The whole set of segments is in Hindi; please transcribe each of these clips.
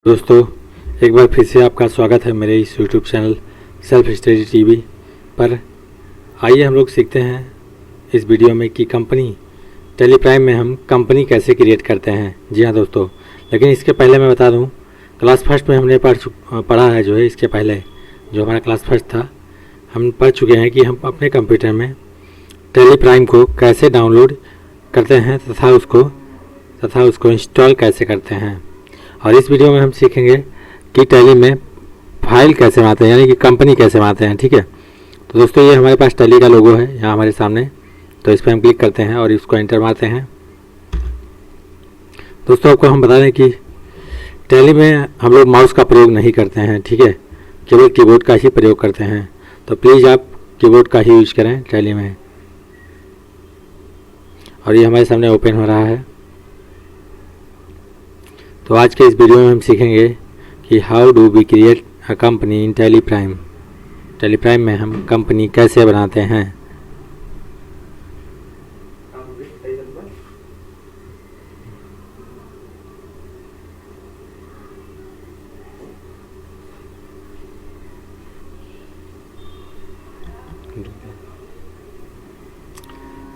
दोस्तों, एक बार फिर से आपका स्वागत है मेरे इस YouTube channel self study TV पर। आइए हम लोग सीखते हैं इस वीडियो में कि कंपनी टेलीप्राइम में हम कंपनी कैसे क्रिएट करते हैं। जी हाँ दोस्तों, लेकिन इसके पहले मैं बता दूं, क्लास फर्स्ट में हमने पढ़ा है जो है, इसके पहले जो हमारा क्लास फर्स्ट था हम पढ़ चुके हैं कि हम अपने कंप्यूटर में टेलीप्राइम को कैसे डाउनलोड करते हैं तथा उसको इंस्टॉल कैसे करते हैं। और इस वीडियो में हम सीखेंगे कि टैली में फाइल कैसे बनाते हैं, यानी कि कंपनी कैसे बनाते हैं। ठीक है, तो दोस्तों ये हमारे पास टैली का लोगो है यहाँ हमारे सामने, तो इस पर हम क्लिक करते हैं और इसको एंटर मारते हैं। दोस्तों आपको हम बता दें कि टैली में हम लोग माउस का प्रयोग नहीं करते हैं, ठीक है, केवल कीबोर्ड का ही प्रयोग करते हैं। तो प्लीज़ आप कीबोर्ड का ही यूज करें टैली में। और ये हमारे सामने ओपन हो रहा है। तो आज के इस वीडियो में हम सीखेंगे कि how do we create a company in TallyPrime. TallyPrime में हम कंपनी कैसे बनाते हैं।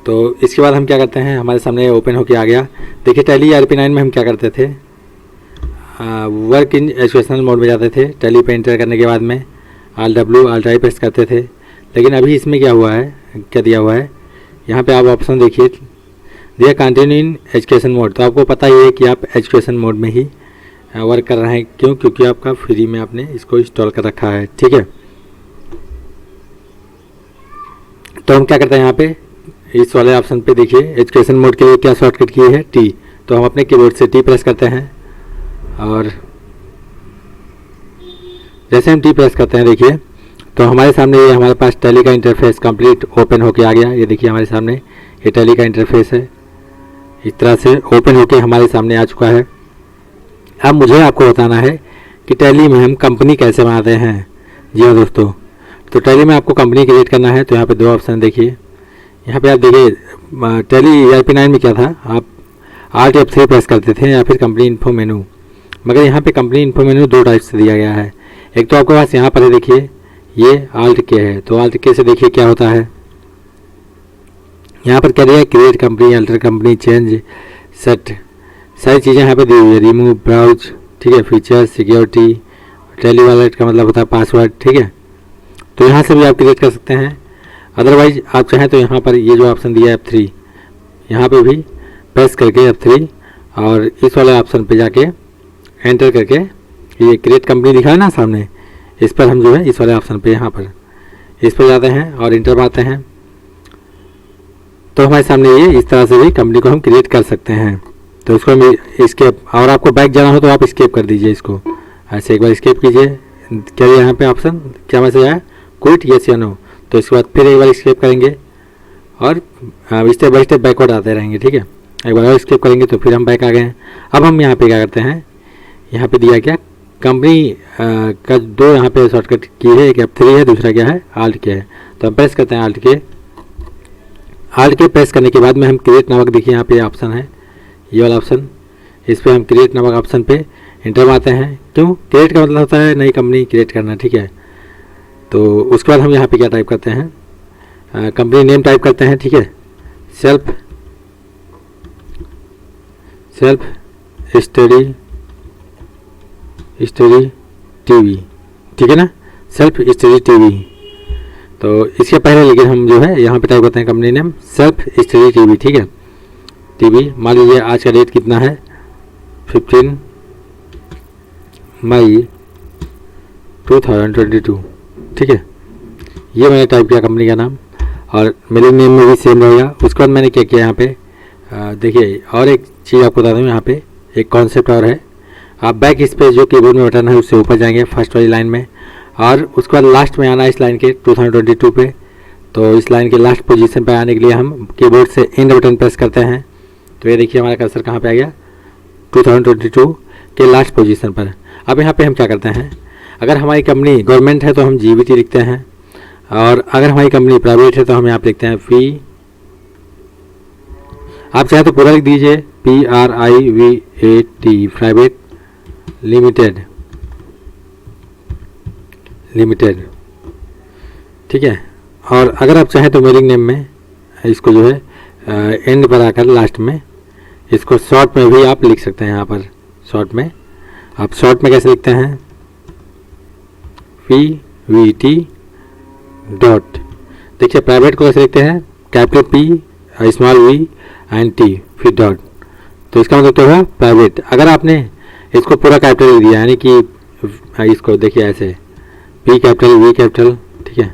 तो इसके बाद हम क्या करते हैं, हमारे सामने ओपन होके आ गया। देखिए टैली ERP9 में हम क्या करते थे, वर्क इन एजुकेशनल मोड में जाते थे। टैली पे एंटर करने के बाद में Alt+I प्रेस करते थे। लेकिन अभी इसमें क्या हुआ है, क्या दिया हुआ है, यहाँ पे आप ऑप्शन देखिए दिया कंटिन्यू इन एजुकेशन मोड। तो आपको पता ही है कि आप एजुकेशन मोड में ही वर्क कर रहे हैं। क्यों? क्योंकि आपका फ्री में आपने इसको इंस्टॉल कर रखा है। ठीक है, तो हम क्या करते हैं, यहाँ पे इस वाले ऑप्शन पे देखिए एजुकेशन मोड के लिए क्या शॉर्टकट की है, T। तो हम अपने कीबोर्ड से T प्रेस करते हैं और जैसे हम T प्रेस करते हैं देखिए तो हमारे सामने ये हमारे पास टैली का इंटरफेस कंप्लीट ओपन होके आ गया। ये देखिए हमारे सामने ये टैली का इंटरफेस है, इस तरह से ओपन होके हमारे सामने आ चुका है। अब मुझे आपको बताना है कि टैली में हम कंपनी कैसे बनाते हैं। जी हाँ दोस्तों, तो टैली में आपको कंपनी क्रिएट करना है। तो यहाँ पे दो ऑप्शन देखिए, यहाँ पे आप देखिए टैली ERP9 में क्या था, आप Alt F3 प्रेस करते थे या फिर कंपनी इन्फो मेनू। मगर यहाँ पे कंपनी इन्फो मेनू दो टाइप से दिया गया है। एक तो आपके पास यहाँ पर है देखिए ये Alt K है। तो Alt K से देखिए क्या होता है, यहाँ पर क्या दिया है, create company, alter company, change, set, सारी चीज़ें यहाँ पे दी हुई है। रिमूव, ब्राउज, ठीक है, फीचर, सिक्योरिटी, टैली वॉलेट का मतलब होता है पासवर्ड। ठीक है, तो यहाँ से भी आप क्रिएट कर सकते हैं। अदरवाइज आप चाहें तो यहाँ पर ये जो ऑप्शन दिया है F3, यहाँ पे भी प्रेस करके F3 और इस वाले ऑप्शन पे जाके एंटर करके ये क्रिएट कंपनी दिखा है ना सामने, इस पर हम जो है इस वाले ऑप्शन पे यहाँ पर इस पर जाते हैं और इंटर मारते हैं। तो हमारे सामने ये इस तरह से भी कंपनी को हम क्रिएट कर सकते हैं। तो इसको हम स्केप, और आपको बैक जाना हो तो आप स्केप कर दीजिए इसको, ऐसे एक बार स्केप कीजिए। क्या यहाँ पे ऑप्शन क्या मैसेज आया, क्विट, येस या नो। तो इसके बाद फिर एक बार स्केप करेंगे और स्टेप बाय स्टेप बैकवर्ड आते रहेंगे। ठीक है, एक बार और स्केप करेंगे तो फिर हम बैक आ गए हैं। अब हम यहाँ पे क्या करते हैं, यहाँ पे दिया क्या कंपनी का दो यहाँ पे शॉर्टकट की है, एक F3 है, दूसरा क्या है Alt K है। तो हम प्रेस करते हैं Alt K प्रेस करने के बाद में हम क्रिएट नामक, देखिए यहाँ पे ऑप्शन है ये वाला ऑप्शन, इस पर हम क्रिएट नामक ऑप्शन पे इंटर मारते हैं। क्यों? क्रिएट का मतलब होता है नई कंपनी क्रिएट करना। ठीक है, तो उसके बाद हम यहाँ पे क्या टाइप करते हैं, कंपनी नेम टाइप करते हैं। ठीक है, सेल्फ स्टडी टीवी, ठीक है ना, सेल्फ स्टडी टीवी। तो इसके पहले लेकिन हम जो है यहाँ पे टाइप करते हैं company name self study TV. ठीक है, टीवी, मान लीजिए आज का डेट कितना है, 15 मई 2022। ठीक है, ये मैंने टाइप किया कंपनी का नाम और मेरे नेम में भी सेम रहेगा। उसके बाद मैंने क्या किया यहाँ पे, देखिए और एक चीज़ आपको बता दूँ, यहाँ पे एक कॉन्सेप्ट और है। आप बैक स्पेस जो कीबोर्ड में बटन है उससे ऊपर जाएंगे फर्स्ट वाली लाइन में, और उसके बाद लास्ट में आना है इस लाइन के 2022 पे। तो इस लाइन के लास्ट पोजीशन पे आने के लिए हम कीबोर्ड से एंड बटन प्रेस करते हैं। तो ये देखिए हमारा कर्सर कहाँ पे आ गया, 2022 के लास्ट पोजीशन पर। अब यहाँ पे हम क्या करते हैं, अगर हमारी कंपनी गवर्नमेंट है तो हम GBT लिखते हैं, और अगर हमारी कंपनी प्राइवेट है तो हम यहाँ पे लिखते हैं फी। आप चाहे तो पूरा लिख दीजिए PRIVAT प्राइवेट लिमिटेड, ठीक है। और अगर आप चाहें तो मेलिंग नेम में इसको जो है एंड पर आकर लास्ट में इसको शॉर्ट में भी आप लिख सकते हैं। यहाँ पर शॉर्ट में आप शॉर्ट में कैसे लिखते हैं, PVT डॉट। देखिए प्राइवेट को कैसे लिखते हैं, capital P small V and T फिर डॉट, तो इसका मतलब तो है प्राइवेट। अगर आपने इसको पूरा कैपिटल लिख दिया यानी कि इसको देखिए ऐसे P कैपिटल V कैपिटल, ठीक है,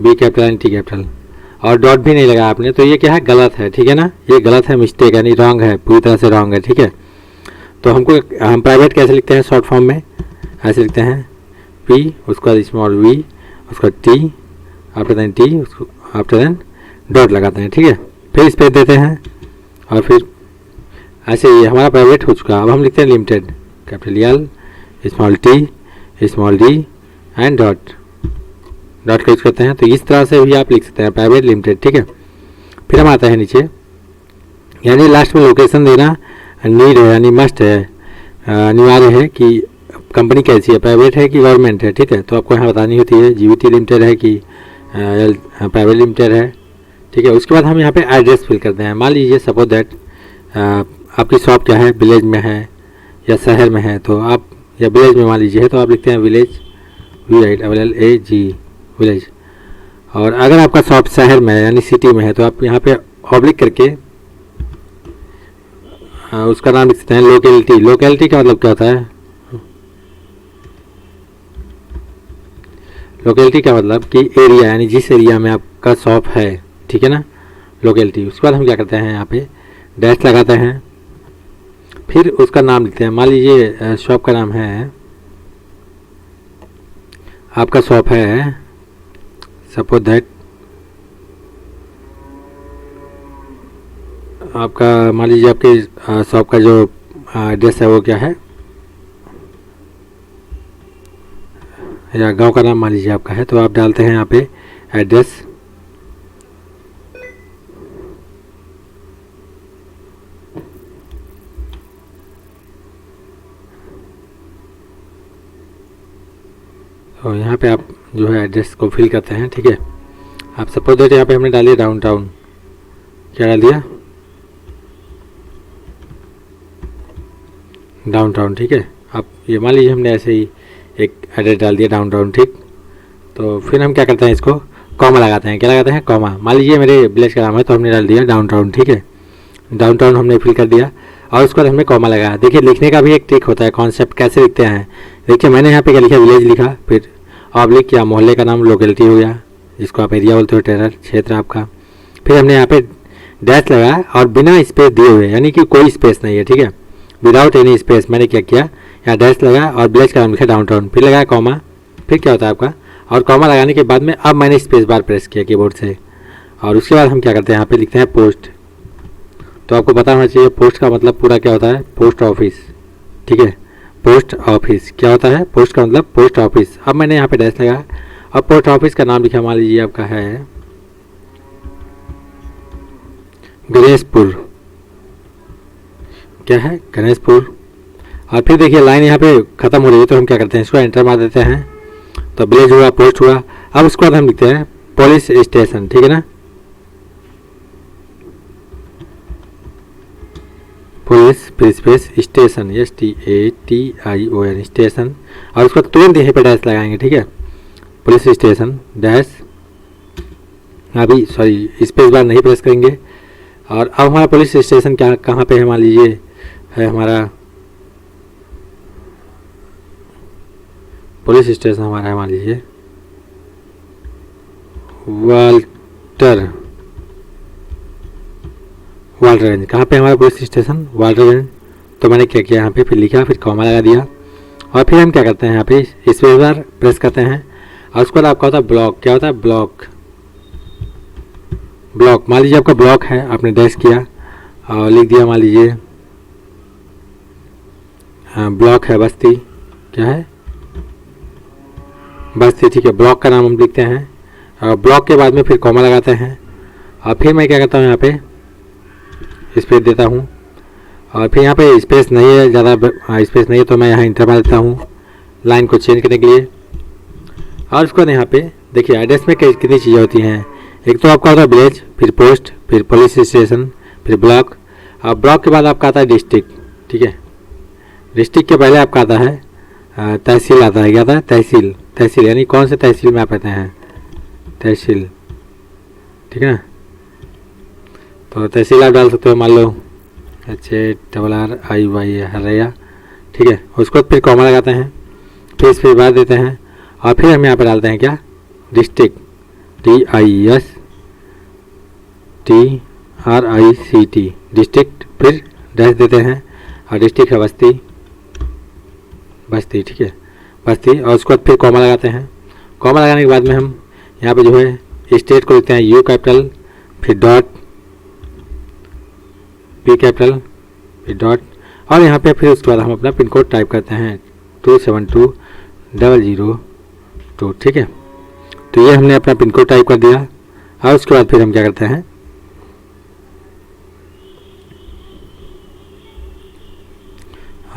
B capital and T capital और डॉट भी नहीं लगा आपने, तो ये क्या है, गलत है, ठीक है ना, ये गलत है, मिस्टेक यानी रॉन्ग है, पूरी तरह से रॉन्ग है, ठीक है। तो हम प्राइवेट कैसे लिखते हैं शॉर्ट फॉर्म में, ऐसे लिखते हैं P उसके बाद स्मॉल V उसका T आफ्टर देन T उसको आफ्टर देन डॉट लगाते हैं, ठीक है, फिर स्पेस देते हैं और फिर ऐसे ये हमारा प्राइवेट हो चुका। अब हम लिखते हैं limited, capital L small T small D and dot का यूज करते हैं। तो इस तरह से भी आप लिख सकते हैं प्राइवेट लिमिटेड, ठीक है। फिर हम आते हैं नीचे, यानी लास्ट में लोकेशन देना नीड है यानी मस्ट है, अनिवार्य है कि कंपनी कैसी है, प्राइवेट है कि गवर्नमेंट है, ठीक है। तो आपको यहाँ बतानी होती है GVT लिमिटेड है कि प्राइवेट लिमिटेड है, ठीक है। उसके बाद हम यहाँ पे एड्रेस फिल करते हैं। मान लीजिए सपोज दैट आपकी शॉप क्या है, विलेज में है या शहर में है, तो आप या विलेज में मान लीजिए है तो आप लिखते हैं विलेज, VILLAG विलेज। और अगर आपका शॉप शहर में है यानी सिटी में है तो आप यहाँ पे ऑब्लिक करके उसका नाम लिख सकते हैं लोकेलिटी। लोकेलिटी का मतलब क्या होता है, लोकेलिटी का मतलब कि एरिया यानी जिस एरिया में आपका शॉप है, ठीक है ना, लोकेलिटी। उसके बाद हम क्या करते हैं, यहाँ पे डैश लगाते हैं, फिर उसका नाम लिखते हैं। मान लीजिए शॉप का नाम है, आपका शॉप है सपोज दैट आपका, मान लीजिए आपके शॉप का जो एड्रेस है वो क्या है, या गांव का नाम मान लीजिए आपका है, तो आप डालते हैं यहाँ पे एड्रेस, तो यहाँ पे आप जो है एड्रेस को फिल करते हैं, ठीक है। आप सपोज दैट यहाँ पे हमने डालिए डाउनटाउन, क्या डाल दिया, डाउनटाउन, ठीक है। आप ये मान लीजिए हमने ऐसे ही एक एड्रेस डाल दिया डाउनटाउन, ठीक। तो फिर हम क्या करते हैं, इसको कॉमा लगाते हैं। क्या लगाते हैं, कॉमा। मान लीजिए मेरे विलेज का नाम है तो हमने डाल दिया डाउनटाउन, ठीक है, डाउनटाउन हमने फिल कर दिया और उसके बाद हमने कॉमा लगाया। देखिए लिखने का भी एक ट्रिक होता है, कॉन्सेप्ट कैसे लिखते हैं। देखिए मैंने यहाँ पे क्या लिखा, विलेज लिखा, फिर ऑब्लिक किया, मोहल्ले का नाम लोकेलिटी हो गया, जिसको आप एरिया बोलते हो, टेरर क्षेत्र आपका। फिर हमने यहाँ पे डैश लगाया और बिना स्पेस दिए हुए, यानी कि कोई स्पेस नहीं है, ठीक है, विदाउट एनी स्पेस। मैंने क्या किया, यहाँ डैश लगाया और विलेज का नाम लिखा डाउनटाउन, फिर लगाया कॉमा, फिर क्या होता है आपका, और कॉमा लगाने के बाद में अब मैंने स्पेस बार प्रेस किया कीबोर्ड से। और उसके बाद हम क्या करते हैं, यहाँ पे लिखते हैं पोस्ट। तो आपको पता होना चाहिए पोस्ट का मतलब पूरा क्या होता है, पोस्ट ऑफिस, ठीक है, पोस्ट ऑफिस क्या होता है, पोस्ट का मतलब पोस्ट ऑफिस। अब मैंने यहाँ पे डैश लगाया और पोस्ट ऑफिस का नाम लिखा, मान लीजिए आपका है गणेशपुर, क्या है, गणेशपुर। और फिर देखिए लाइन यहाँ पे ख़त्म हो रही है तो हम क्या करते हैं, इसको एंटर मार देते हैं, तो विलेज हुआ, पोस्ट हुआ। अब उसके बाद हम लिखते हैं पुलिस स्टेशन, ठीक है ना, पुलिस फिर स्पेस स्टेशन, STATION स्टेशन, और उसको तुरंत यहीं पे डैश लगाएंगे, ठीक है, पुलिस स्टेशन डैश, अभी सॉरी स्पेस बार नहीं प्रेस करेंगे। और अब हमारा पुलिस स्टेशन क्या कहाँ पे है, मान लीजिए है हमारा पुलिस स्टेशन हमारा है, मान लीजिए वाल्टरगंज। कहाँ पे हमारा पुलिस स्टेशन, वाल्टरगंज। तो मैंने क्या किया, यहाँ पे फिर लिखा, फिर कॉमा लगा दिया और फिर हम क्या करते हैं, यहाँ पे स्पेस बार प्रेस करते हैं। और उसके बाद आपका होता है ब्लॉक, क्या होता है, ब्लॉक। मान लीजिए आपका ब्लॉक है, आपने डैश किया और लिख दिया, मान लीजिए ब्लॉक है बस्ती, क्या है, बस्ती, ठीक है। ब्लॉक का नाम हम लिखते हैं और ब्लॉक के बाद में फिर कॉमा लगाते हैं। और फिर मैं क्या करता हूँ, यहाँ पे स्पेस देता हूँ और फिर यहाँ पे स्पेस नहीं है, ज़्यादा स्पेस नहीं है, तो मैं यहाँ इंटर मार देता हूँ लाइन को चेंज करने के लिए। और उसके बाद यहाँ पे देखिए एड्रेस में कितनी चीज़ें होती हैं। एक तो आपका होता है विलेज, फिर पोस्ट, फिर पुलिस स्टेशन, फिर ब्लॉक, और ब्लॉक के बाद आपका आता है डिस्ट्रिक्ट। ठीक है, डिस्ट्रिक्ट के पहले आपका आता है तहसील आता है। क्या आता है? तहसील। तहसील यानी कौन से तहसील में आप रहते हैं? तहसील। ठीक है ना, तो तहसील आप डाल सकते हो, मान लो HARRIY हरैया। ठीक है, उसको फिर कॉमा लगाते हैं, फिर इस पर बाद देते हैं, और फिर हम यहाँ पर डालते हैं क्या? डिस्ट्रिक्ट, DISTRICT डिस्ट्रिक्ट, फिर डैश देते हैं, और डिस्ट्रिक्ट है बस्ती। बस्ती, ठीक है, बस्ती। और उसके बाद फिर कॉमा लगाते हैं। कॉमा लगाने के बाद में हम यहाँ पे जो है स्टेट को लिखते हैं U कैपिटल, फिर डॉट, P कैपिटल, फिर डॉट, और यहाँ पे फिर उसके बाद हम अपना पिन कोड टाइप करते हैं 272002। ठीक है, तो ये हमने अपना पिन कोड टाइप कर दिया। और उसके बाद फिर हम क्या करते हैं,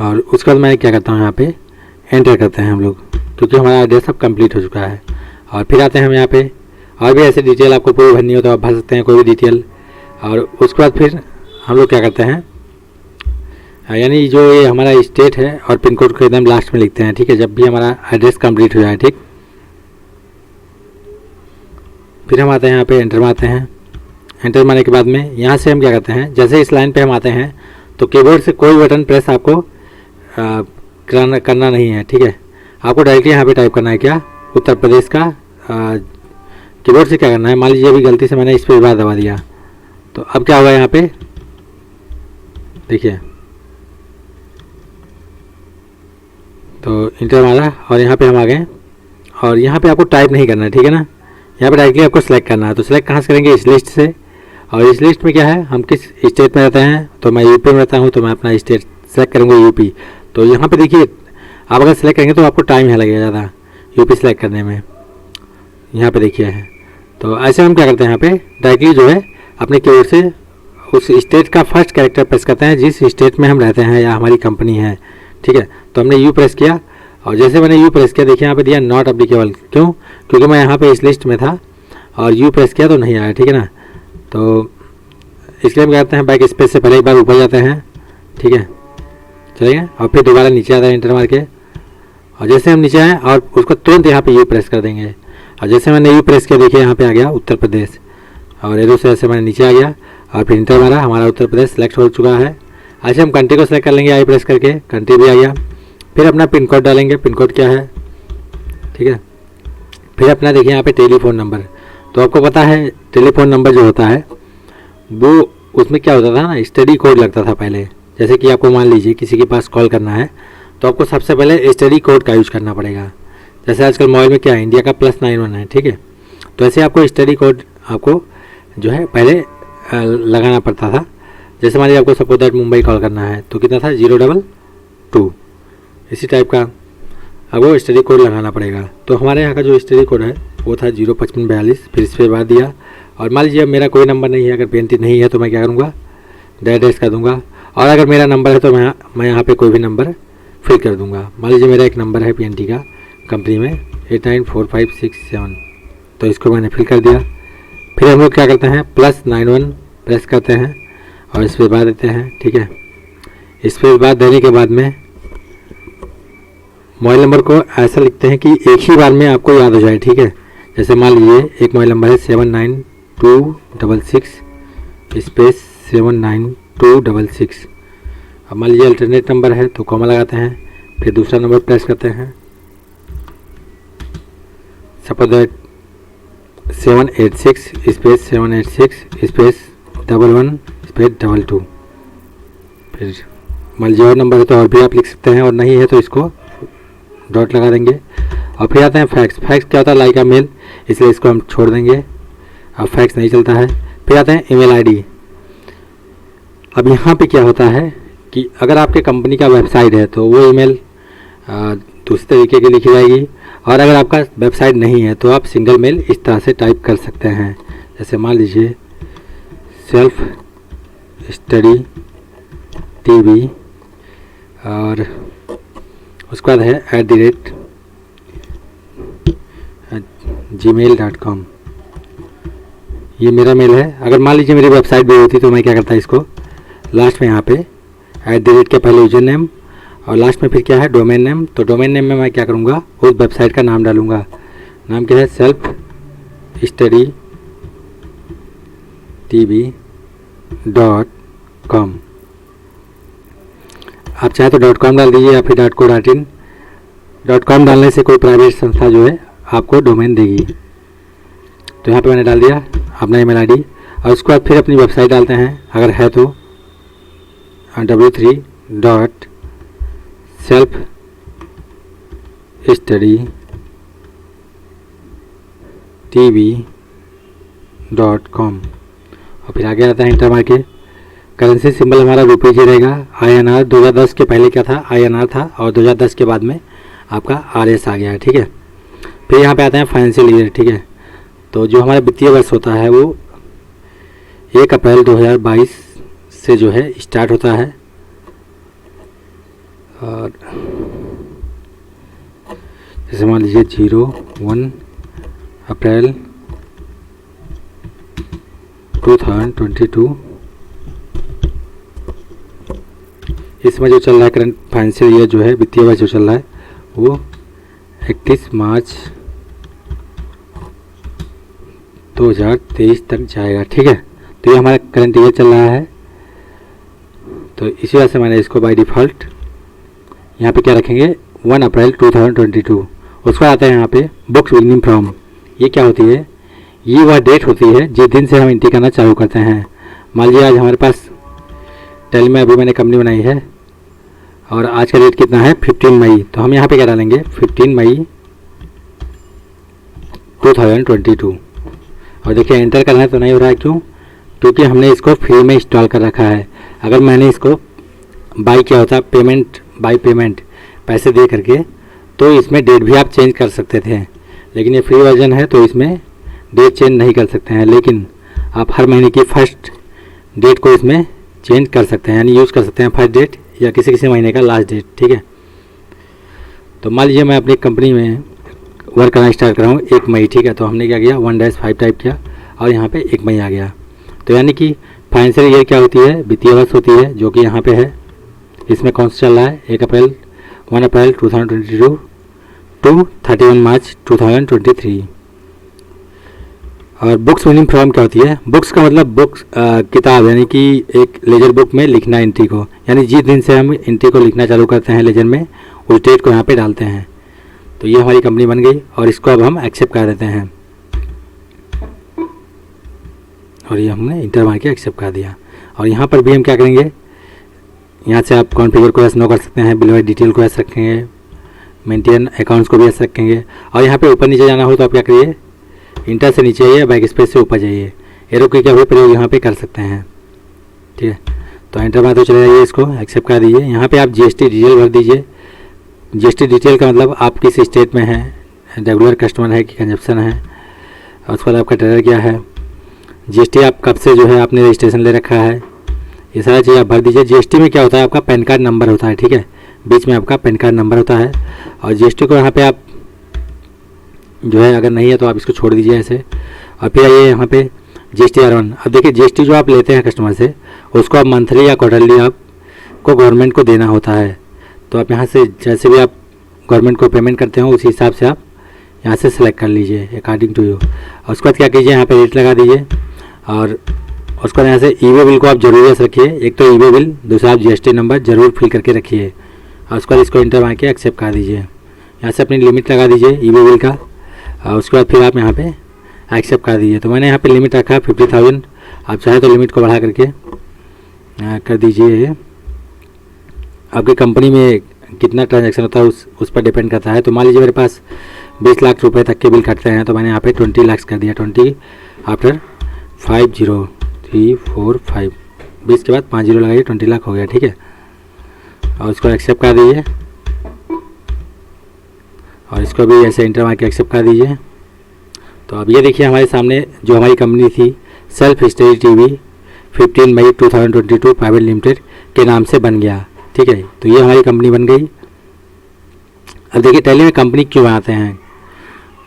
और उसके बाद मैं क्या करता हूँ, यहाँ पे एंटर करते हैं हम लोग, क्योंकि हमारा एड्रेस अब कंप्लीट हो चुका है। और फिर आते हैं हम यहाँ पे, और भी ऐसे डिटेल आपको पूरी भरनी हो तो आप भर सकते हैं, कोई भी डिटेल। और उसके बाद फिर हम लोग क्या करते हैं, यानी जो ये हमारा स्टेट है और पिन कोड को एकदम लास्ट में लिखते हैं। ठीक है, जब भी हमारा एड्रेस कंप्लीट हो जाए। ठीक, फिर हम आते हैं यहाँ पे एंटर मारते हैं। एंटर मारने के बाद में यहाँ से हम क्या करते हैं, जैसे इस लाइन पे हम आते हैं तो कीबोर्ड से कोई बटन प्रेस आपको करना नहीं है। ठीक है, आपको डायरेक्टली यहाँ पे टाइप करना है क्या? उत्तर प्रदेश का। कीबोर्ड से क्या करना है, मान लीजिए अभी गलती से मैंने इस पर बार दबा दिया, तो अब क्या होगा, यहाँ पे देखिए, तो इंटर मारा और यहाँ पे हम आ गए। और यहाँ पे आपको टाइप नहीं करना है, ठीक है ना, यहाँ पे डायरेक्टली आपको सेलेक्ट करना है। तो सेलेक्ट कहाँ से करेंगे? इस लिस्ट से। और इस लिस्ट में क्या है, हम किस स्टेट में रहते हैं, तो मैं यूपी में रहता हूँ, तो मैं अपना स्टेट सेलेक्ट करूँगा यूपी। तो यहाँ पे देखिए, आप अगर सेलेक्ट करेंगे तो आपको टाइम यहाँ लगेगा ज़्यादा यूपी सेलेक्ट करने में। यहाँ पे देखिए है, तो ऐसे हम क्या करते हैं, यहाँ पे डायरेक्टली जो है अपने कीबोर्ड से उस स्टेट का फर्स्ट कैरेक्टर प्रेस करते हैं जिस स्टेट में हम रहते हैं या हमारी कंपनी है। ठीक है, तो हमने यू प्रेस किया, और जैसे मैंने यू प्रेस किया, देखिए यहाँ पे दिया नॉट एप्लीकेबल। क्यों? क्योंकि मैं यहाँ पे इस लिस्ट में था और यू प्रेस किया तो नहीं आया। ठीक है ना, तो इसलिए हम कहते हैं बैक स्पेस से पहले एक बार ऊपर जाते हैं। ठीक है, चलेंगे, और फिर दोबारा नीचे आता है इंटर मार के, और जैसे हम नीचे आए और उसको तुरंत यहाँ पे यू प्रेस कर देंगे। और जैसे मैंने यू प्रेस किया, देखिए यहाँ पे आ गया उत्तर प्रदेश, और एरो से ऐसे मैंने नीचे आ गया और फिर इंटर मारा, हमारा उत्तर प्रदेश सेलेक्ट हो चुका है। अच्छा, हम कंट्री को सेलेक्ट कर लेंगे, आई प्रेस करके, कंट्री भी आ गया। फिर अपना पिन कोड डालेंगे, पिन कोड क्या है, ठीक है। फिर अपना देखिए यहाँ पे टेलीफोन नंबर, तो आपको पता है टेलीफोन नंबर जो होता है वो उसमें क्या होता था ना, स्टडी कोड लगता था पहले। जैसे कि आपको मान लीजिए किसी के पास कॉल करना है तो आपको सबसे पहले स्टडी कोड का यूज करना पड़ेगा। जैसे आजकल मोबाइल में क्या है, इंडिया का +91 है, ठीक है। तो ऐसे आपको स्टडी कोड आपको जो है पहले लगाना पड़ता था। जैसे मान लीजिए आपको सपोज दैट मुंबई कॉल करना है तो कितना था, 022, इसी टाइप का आपको स्टडी कोड लगाना पड़ेगा। तो हमारे यहाँ का जो स्टडी कोड है वो था 05542। फिर इस पर बाद दिया, और मान लीजिए मेरा कोई नंबर नहीं है, अगर PNT नहीं है तो मैं क्या करूँगा, डैश कर दूँगा। और अगर मेरा नंबर है तो मैं यहाँ पे कोई भी नंबर फिल कर दूँगा। मान लीजिए मेरा एक नंबर है PNT का कंपनी में 894567, तो इसको मैंने फिल कर दिया। फिर हम लोग क्या करते हैं, +91 प्रेस करते हैं और इस पर बाद देते हैं, ठीक है। इस पर बाद देने के बाद में मोबाइल नंबर को ऐसा लिखते हैं कि एक ही बार में आपको याद हो जाए, ठीक है। जैसे मान लीजिए एक मोबाइल नंबर है 79266 स्पेस 79266। अब मान लीजिए अल्टरनेट नंबर है तो कॉमा लगाते हैं, फिर दूसरा नंबर प्रेस करते हैं, suppose that 786 space 786 space 11 space 22। फिर मान लीजिए और नंबर है तो और भी आप लिख सकते हैं, और नहीं है तो इसको डॉट लगा देंगे। और फिर आते हैं फैक्स। फैक्स क्या होता है, लाइक अ मेल, इसलिए इसको हम छोड़ देंगे, अब फैक्स नहीं चलता है। फिर आते हैं ईमेल आईडी। अब यहाँ पे क्या होता है कि अगर आपके कंपनी का वेबसाइट है तो वो ईमेल दूसरे तरीके की लिखी जाएगी, और अगर आपका वेबसाइट नहीं है तो आप सिंगल मेल इस तरह से टाइप कर सकते हैं। जैसे मान लीजिए सेल्फ स्टडी TV और उसके बाद है @gmail.com। ये मेरा मेल है। अगर मान लीजिए मेरी वेबसाइट भी होती तो मैं क्या करता इसको लास्ट में यहाँ पे @ के पहले यूजर नेम और लास्ट में फिर क्या है डोमेन नेम। तो डोमेन नेम में मैं क्या करूँगा उस वेबसाइट का नाम डालूँगा। नाम क्या है selfstudytv.com। आप चाहे तो .com डाल दीजिए या फिर .co.in। .com डालने से कोई प्राइवेट संस्था जो है आपको डोमेन देगी। तो यहाँ पे मैंने डाल दिया अपना ईमेल आईडी और उसके बाद फिर अपनी वेबसाइट डालते हैं अगर है तो www.selfstudytv.com और फिर आगे आता है इंटर मार के। करेंसी सिंबल हमारा रुपीज ही रहेगा। INR 2010 के पहले क्या था INR था और 2010 के बाद में आपका RS आ गया है, ठीक है। फिर यहाँ पे आते हैं फाइनेंशियल ईयर, ठीक है। तो जो हमारा वित्तीय वर्ष होता है वो 1 अप्रैल 2022 से जो है स्टार्ट होता है और जैसे मान लीजिए 01 अप्रैल 2022। इसमें जो चल रहा है करंट फाइनेंशियल ईयर जो है वित्तीय वर्ष जो चल रहा है वो 31 मार्च 2023 तक जाएगा, ठीक है। तो ये हमारा करंट ईयर चल रहा है। तो इसी वजह से मैंने इसको बाय डिफ़ॉल्ट यहाँ पे क्या रखेंगे 1 अप्रैल 2022। उसके बाद आता है यहाँ पे बुक्स बिगिनिंग फ्रॉम। ये क्या होती है, ये वह डेट होती है जिस दिन से हम एंट्री करना चालू करते हैं। मान लीजिए आज हमारे पास टेल में अभी मैंने कंपनी बनाई है और आज का डेट कितना है 15 मई। तो हम यहाँ पे क्या डालेंगे 15 मई 2022 और देखिए एंटर करना है तो नहीं हो रहा है। क्यों? क्योंकि हमने इसको फ्री में इंस्टॉल कर रखा है। अगर मैंने इसको बाई किया होता बाई पेमेंट पैसे दे करके तो इसमें डेट भी आप चेंज कर सकते थे, लेकिन ये फ्री वर्जन है तो इसमें डेट चेंज नहीं कर सकते हैं। लेकिन आप हर महीने की फर्स्ट डेट को इसमें चेंज कर सकते हैं, यानी यूज़ कर सकते हैं फर्स्ट डेट या किसी महीने का लास्ट डेट, ठीक है। तो मान लीजिए मैं अपनी कंपनी में वर्क करना स्टार्ट कर रहा हूँ 1 मई, ठीक है। तो हमने क्या किया 1-5 टाइप किया और यहाँ पे 1 मई आ गया। तो यानी कि फाइनेंशियल ईयर क्या होती है वित्तीय वर्ष होती है जो कि यहाँ पे है। इसमें कौन सा चल रहा है 1 अप्रैल 2022 टू 31 मार्च 2023। और बुक्स मीनिंग फ्रॉम क्या होती है, बुक्स का मतलब बुक्स किताब, यानी कि एक लेजर बुक में लिखना एंट्री को, यानी जिस दिन से हम एंट्री को लिखना चालू करते हैं लेजर में उस डेट को यहाँ पे डालते हैं। तो ये हमारी कंपनी बन गई और इसको अब हम एक्सेप्ट कर देते हैं और ये हमने इंटर मार के एक्सेप्ट कर दिया। और यहाँ पर भी हम क्या करेंगे, यहाँ से आप कॉन्फ़िगर को ऐसा नो कर सकते हैं, बिल वाइज डिटेल को ऐसा रखेंगे, मेंटेन अकाउंट्स को भी ऐसा रखेंगे। और यहाँ पे ऊपर नीचे जाना हो तो आप क्या करिए इंटर से नीचे आइए, बैक स्पेस से ऊपर जाइए, एरो की क्या भी प्रयोग यहाँ पे कर सकते हैं, ठीक है। तो एंटर मार तो चले जाइए, इसको एक्सेप्ट कर दीजिए। यहाँ पे आप GST डिटेल भर दीजिए। GST डिटेल का मतलब आप किस स्टेट में हैं, रेगुलर कस्टमर है कि कंजप्शन है, और उसके बाद आपका टेलर क्या है, GST आप कब से जो है आपने रजिस्ट्रेशन ले रखा है, ये सारा चीज़ आप भर दीजिए। GST में क्या होता है आपका पैन कार्ड नंबर होता है, ठीक है, बीच में आपका पैन कार्ड नंबर होता है। और GST को यहाँ पे आप जो है अगर नहीं है तो आप इसको छोड़ दीजिए ऐसे। और फिर आइए यहाँ पे GST R1। अब देखिए GST जो आप लेते हैं कस्टमर से उसको आप मंथली या क्वार्टरली आपको गवर्नमेंट को देना होता है। तो आप यहाँ से जैसे भी आप गवर्नमेंट को पेमेंट करते हो उसी हिसाब से आप यहाँ से सेलेक्ट कर लीजिए अकॉर्डिंग टू यू। और उसके बाद क्या कीजिए यहाँ पे रेट लगा दीजिए और उसके बाद यहाँ से ई वे बिल को आप जरूर ऐसे रखिए। एक तो ई वे बिल, दूसरा आप GST नंबर जरूर फिल करके रखिए और उसके बाद इसको इंटर मार के एक्सेप्ट कर दीजिए। यहाँ से अपनी लिमिट लगा दीजिए ई वे बिल का और उसके बाद फिर आप यहाँ पे एक्सेप्ट कर दीजिए। तो मैंने यहाँ पे लिमिट रखा है 50,000। आप चाहे तो लिमिट को बढ़ा करके कर दीजिए। आपकी कंपनी में कितना ट्रांजैक्शन होता है उस पर डिपेंड करता है। तो मान लीजिए मेरे पास 20 लाख रुपए तक के बिल कटते हैं तो मैंने यहाँ पे 20 लाख कर दिया। 20 आफ्टर 50345, 20 के बाद 5 जीरो लगाइए, 20 लाख हो गया, ठीक है। और इसको एक्सेप्ट कर दीजिए और इसको भी ऐसे इंटर मार के एक्सेप्ट कर दीजिए। तो अब ये देखिए हमारे सामने जो हमारी कंपनी थी सेल्फ स्टडी टीवी 15 मई 2022 प्राइवेट लिमिटेड के नाम से बन गया, ठीक है। तो ये हमारी कंपनी बन गई। अब देखिए टैली में कंपनी क्यों बनाते हैं,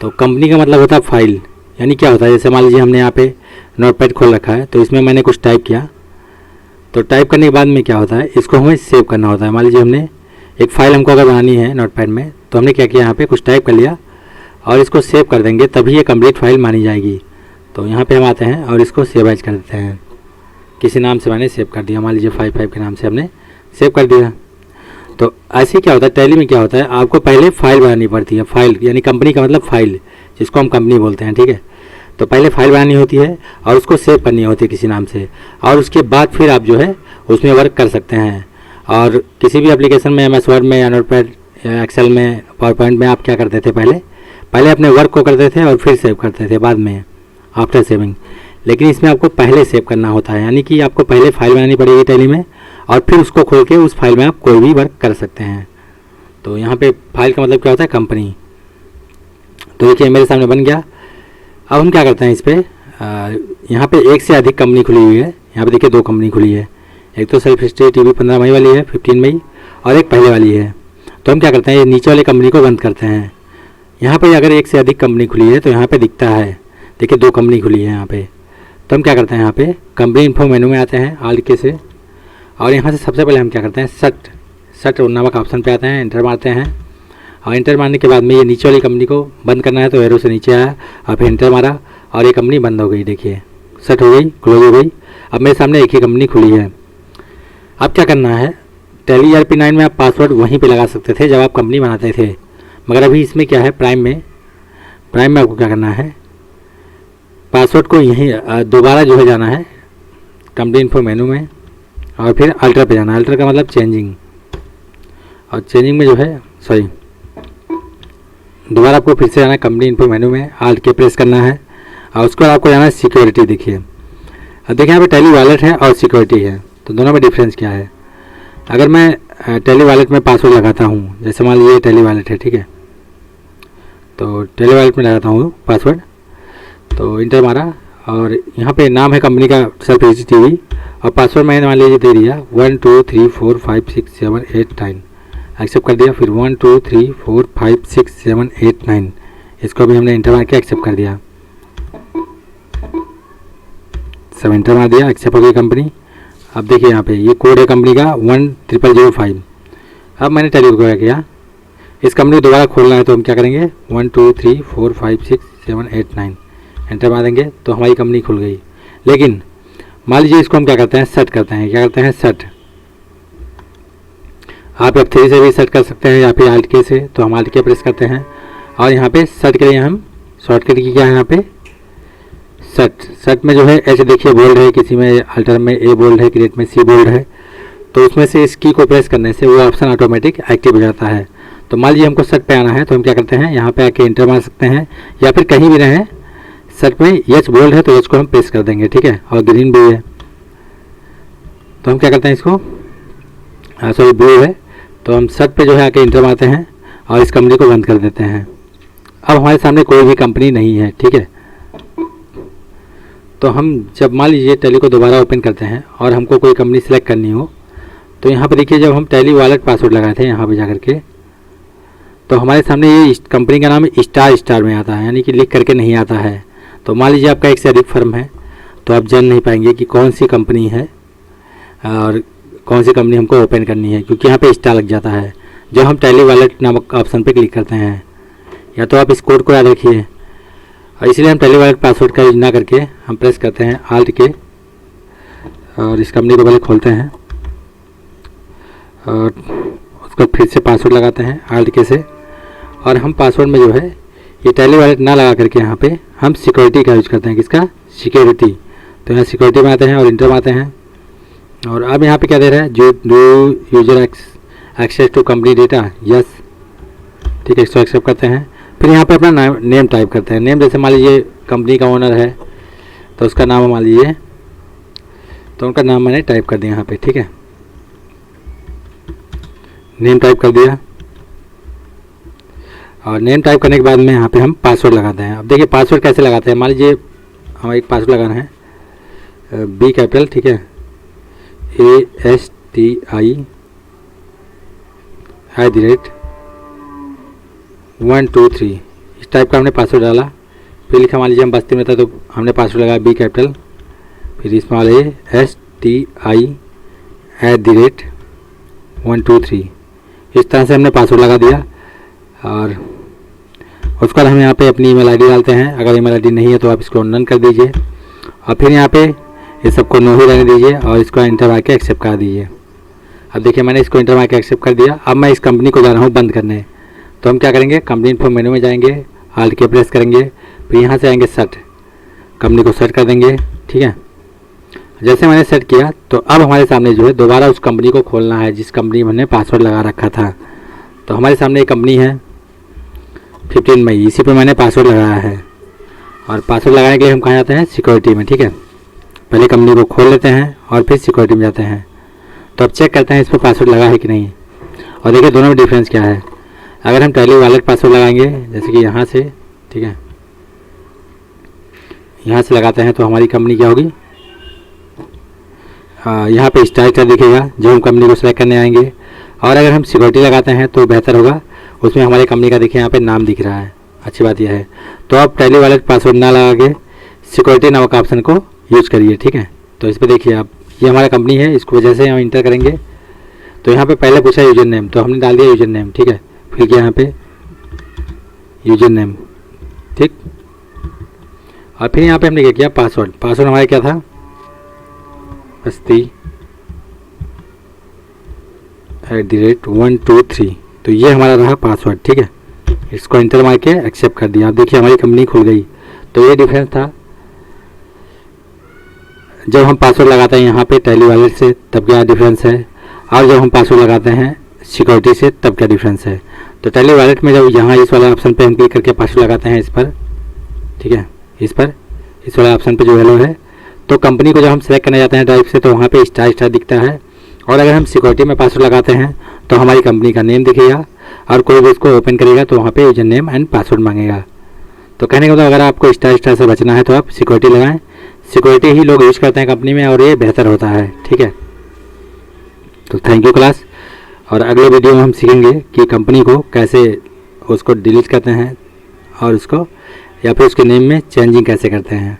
तो कंपनी का मतलब होता है फाइल, यानी क्या होता है, जैसे मान लीजिए हमने यहाँ पे नोटपैड खोल रखा है, तो इसमें मैंने कुछ टाइप किया, तो टाइप करने के बाद में क्या होता है, इसको हमें सेव करना होता है। मान लीजिए हमने एक फ़ाइल हमको अगर बनानी है नोटपैड में, तो हमने क्या किया, यहाँ पे कुछ टाइप कर लिया और इसको सेव कर देंगे, तभी ये कंप्लीट फाइल मानी जाएगी। तो यहाँ पे हम आते हैं और इसको सेव एज कर देते हैं, किसी नाम से मैंने सेव कर दिया, मान लीजिए 55 के नाम से हमने सेव कर दिया। तो ऐसे क्या होता है, टैली में क्या होता है, आपको पहले फाइल बनानी पड़ती है। फाइल यानी कंपनी का मतलब फाइल, जिसको हम कंपनी बोलते हैं, ठीक है। तो पहले फाइल बनानी होती है और उसको सेव करनी होती है किसी नाम से, और उसके बाद फिर आप जो है उसमें वर्क कर सकते हैं। और किसी भी एप्लीकेशन में, MS वर्ड में या नोटपैड या एक्सेल में, पावर पॉइंट में आप क्या करते थे, पहले अपने वर्क को करते थे और फिर सेव करते थे बाद में, आफ्टर सेविंग। लेकिन इसमें आपको पहले सेव करना होता है, यानी कि आपको पहले फाइल बनानी पड़ेगी टैली में, और फिर उसको खोल के उस फाइल में आप कोई भी वर्क कर सकते हैं। तो यहाँ पे फाइल का मतलब क्या होता है, कंपनी। तो देखिए मेरे सामने बन गया। अब हम क्या करते हैं, इस पर यहाँ पे एक से अधिक कंपनी खुली हुई है। यहाँ पे देखिए 2 कंपनी खुली है, एक तो सेल्फ स्टडी टीवी 15 मई वाली है, 15 मई, और एक पहले वाली है। तो हम क्या करते हैं, ये नीचे वाली कंपनी को बंद करते हैं। यहाँ पे अगर एक से अधिक कंपनी खुली है तो यहाँ पे दिखता है, देखिए 2 कंपनी खुली है यहाँ पे। तो हम क्या करते हैं, यहाँ पे कंपनी इन्फो मेनू में आते हैं आल्ट के से, और यहाँ से सबसे पहले हम क्या करते हैं, सट नामक ऑप्शन पे आते हैं, एंटर मारते हैं। और एंटर मारने के बाद में ये नीचे वाली कंपनी को बंद करना है, तो एरो से नीचे आया और फिर एंटर मारा और ये कंपनी बंद हो गई। देखिए सेट हो गई, क्लोज हो गई। अब मेरे सामने एक ही कंपनी खुली है। अब क्या करना है, टैली ERP9 में आप पासवर्ड वहीं पे लगा सकते थे जब आप कंपनी बनाते थे, मगर अभी इसमें क्या है, प्राइम में आपको क्या करना है, पासवर्ड को यहीं दोबारा जो है जाना है कंपनी इन्फो मेनू में, और फिर अल्टर पे जाना है। अल्टर का मतलब चेंजिंग, और चेंजिंग में जो है दोबारा आपको फिर से जाना है कंपनी इन्फो मेनू में, आल्ट के प्रेस करना है, और उसके बाद आपको जाना है सिक्योरिटी। देखिए अब देखिए यहाँ पे टैली वॉलेट है और सिक्योरिटी है, तो दोनों में डिफरेंस क्या है। अगर मैं टैली वॉलेट में पासवर्ड लगाता हूँ, जैसे मान लीजिए टैली वॉलेट है, ठीक है, तो टैली वॉलेट में लगाता हूँ पासवर्ड, तो इंटर मारा और यहाँ पे नाम है कंपनी का सेल्फ स्टडी टीवी, और पासवर्ड मैंने मान लीजिए दे दिया 1 2 3 4 5 6 7 8 9, एक्सेप्ट कर दिया। फिर 1 2 3 4 5 6 7 8 9, इसको भी हमने इंटर मार के एक्सेप्ट कर दिया, सब इंटर मार दिया, एक्सेप्ट हो गई कंपनी। अब देखिए यहाँ पे ये कोड है कंपनी का 10005। अब मैंने टैली को क्या किया, इस कंपनी को दोबारा खोलना है, तो हम क्या करेंगे 1 2 3 4 5 6 7 8 9, एंटर मार देंगे तो हमारी कंपनी खुल गई। लेकिन मान लीजिए इसको हम क्या करते हैं, सेट करते हैं। क्या करते हैं, सेट। आप F3 से भी सेट कर सकते हैं या फिर आल्ट के से, तो हम आल्ट के प्रेस करते हैं और यहाँ पे सेट के लिए हम शॉर्टकट की क्या है, यहाँ पे सेट में जो है H देखिए बोल्ड है, किसी में अल्टर में A बोल्ड है, क्रिएट में C बोल्ड है, तो उसमें से इस की को प्रेस करने से वो ऑप्शन ऑटोमेटिक एक्टिव हो जाता है। तो मान लीजिए हमको सेट पे आना है, तो हम क्या करते हैं, यहाँ पे आके इंटर मार सकते हैं, या फिर कहीं भी रहें सेट में H बोल्ड है तो H को हम प्रेस कर देंगे, ठीक है, और ग्रीन भी है तो हम क्या करते हैं, इसको सॉरी ब्लू है तो हम सेट पे जो है आके इंटर मारते हैं और इस कंपनी को बंद कर देते हैं। अब हमारे सामने कोई भी कंपनी नहीं है, ठीक है। तो हम जब मान लीजिए टैली को दोबारा ओपन करते हैं और हमको कोई कंपनी सेलेक्ट करनी हो, तो यहाँ पे देखिए जब हम टैली वॉलेट पासवर्ड लगाए थे यहाँ पे जाकर के, तो हमारे सामने ये कंपनी का नाम स्टार में आता है, यानी कि लिख करके नहीं आता है। तो मान लीजिए आपका एक से अधिक फर्म है, तो आप जान नहीं पाएंगे कि कौन सी कंपनी है और कौन सी कंपनी हमको ओपन करनी है, क्योंकि यहाँ पे स्टार लग जाता है जब हम टैली वॉलेट नामक ऑप्शन पे क्लिक करते हैं। या तो आप इस कोड को याद रखिए, और इसलिए हम टैली वॉलेट पासवर्ड का यूज ना करके हम प्रेस करते हैं आल्ट के, और इस कंपनी को पहले खोलते हैं और उसको फिर से पासवर्ड लगाते हैं आल्ट के से, और हम पासवर्ड में जो है ये टैली वॉलेट ना लगा करके यहाँ पे हम सिक्योरिटी का यूज करते हैं। किसका, सिक्योरिटी। तो यहाँ सिक्योरिटी में आते हैं और इंटर आते हैं, और अब यहाँ पे क्या दे रहा है, जो user access to company data, yes, ठीक है, इसको एक्सेप्ट करते हैं। फिर यहाँ पे अपना नेम टाइप करते हैं। नेम जैसे मान लीजिए कंपनी का ओनर है तो उसका नाम मान लीजिए, तो उनका नाम मैंने टाइप कर दिया यहाँ पे, ठीक है, नेम टाइप कर दिया। और नेम टाइप करने के बाद में यहाँ पे हम पासवर्ड लगाते हैं। अब देखिए पासवर्ड कैसे लगाते हैं, मान लीजिए हमें एक पासवर्ड लगाना है B कैपिटल, ठीक है, STI@123 इस टाइप का हमने पासवर्ड डाला। फिर लिखा, मान लीजिए हम बस्ती में था तो हमने पासवर्ड लगाया B कैपिटल, फिर स्मॉल a STI@123 इस तरह से हमने पासवर्ड लगा दिया। और उसके बाद हम यहाँ पे अपनी ईमेल आईडी डालते हैं। अगर ईमेल आईडी नहीं है तो आप इसको नन कर दीजिए और फिर यहाँ पे ये सबको नो ही रहने दीजिए और इसको इंटर मार के एक्सेप्ट कर दीजिए। अब देखिए मैंने इसको इंटर मार के एक्सेप्ट कर दिया। अब मैं इस कंपनी को जा रहा हूँ बंद करने। तो हम क्या करेंगे, कंपनी इन्फो मेनू में जाएंगे, ऑल्ट की प्रेस करेंगे, फिर यहाँ से आएंगे सेट, कंपनी को सेट कर देंगे। ठीक है, जैसे मैंने सेट किया तो अब हमारे सामने जो है दोबारा उस कंपनी को खोलना है जिस कंपनी में हमने पासवर्ड लगा रखा था। तो हमारे सामने एक कंपनी है 15 मई, इसी पे मैंने पासवर्ड लगाया है। और पासवर्ड लगाने के लिए हम कहाँ जाते हैं, सिक्योरिटी में। ठीक है, पहले कंपनी को खोल लेते हैं और फिर सिक्योरिटी में जाते हैं। तो अब चेक करते हैं इस पर पासवर्ड लगा है कि नहीं। और देखिए दोनों में डिफरेंस क्या है। अगर हम टैली वॉलेट पासवर्ड लगाएंगे जैसे कि यहाँ से, ठीक है, यहाँ से लगाते हैं तो हमारी कंपनी क्या होगी, यहाँ पे स्टार दिखेगा जो हम कंपनी को सेलेक्ट करने आएंगे। और अगर हम सिक्योरिटी लगाते हैं तो बेहतर होगा, उसमें हमारी कंपनी का देखिए यहाँ पे नाम दिख रहा है। अच्छी बात यह है। तो आप टैली वॉलेट पासवर्ड ना लगा के सिक्योरिटी नामक ऑप्शन को यूज़ करिए। ठीक है, तो इस पर देखिए आप, ये हमारा कंपनी है, इसको जैसे हम इंटर करेंगे तो यहाँ पे पहले पूछा यूजर नेम, तो हमने डाल दिया यूजर नेम। ठीक है, फिर क्या यहाँ पे यूजर नेम, ठीक, और फिर यहाँ पे हमने क्या किया, पासवर्ड। पासवर्ड हमारा क्या था, STI@123। तो ये हमारा रहा पासवर्ड। ठीक है, इसको इंटर मार के एक्सेप्ट कर दिया। आप देखिए हमारी कंपनी खुल गई। तो ये डिफरेंस था, जब हम पासवर्ड लगाते हैं यहाँ पे टैली वॉलेट से तब क्या डिफरेंस है, और जब हम पासवर्ड लगाते हैं सिक्योरिटी से तब क्या डिफरेंस है। तो टैली वॉलेट में जब यहाँ इस वाले ऑप्शन पे हम क्लिक करके पासवर्ड लगाते हैं इस पर, ठीक है, इस वाले ऑप्शन पे जो हेलो है, तो कंपनी को जब हम सेलेक्ट करने जाते हैं ड्राइव से तो वहाँ पे स्टार दिखता है। और अगर हम सिक्योरिटी में पासवर्ड लगाते हैं तो हमारी कंपनी का नेम दिखेगा और कोई भी इसको ओपन करेगा तो वहाँ पे यूजर नेम एंड पासवर्ड मांगेगा। तो कहने का मतलब अगर आपको स्टार से बचना है तो आप सिक्योरिटी लगाएं। सिक्योरिटी ही लोग यूज़ करते हैं कंपनी में और ये बेहतर होता है। ठीक है, तो थैंक यू क्लास। और अगले वीडियो में हम सीखेंगे कि कंपनी को कैसे उसको डिलीट करते हैं और उसको या फिर उसके नेम में चेंजिंग कैसे करते हैं।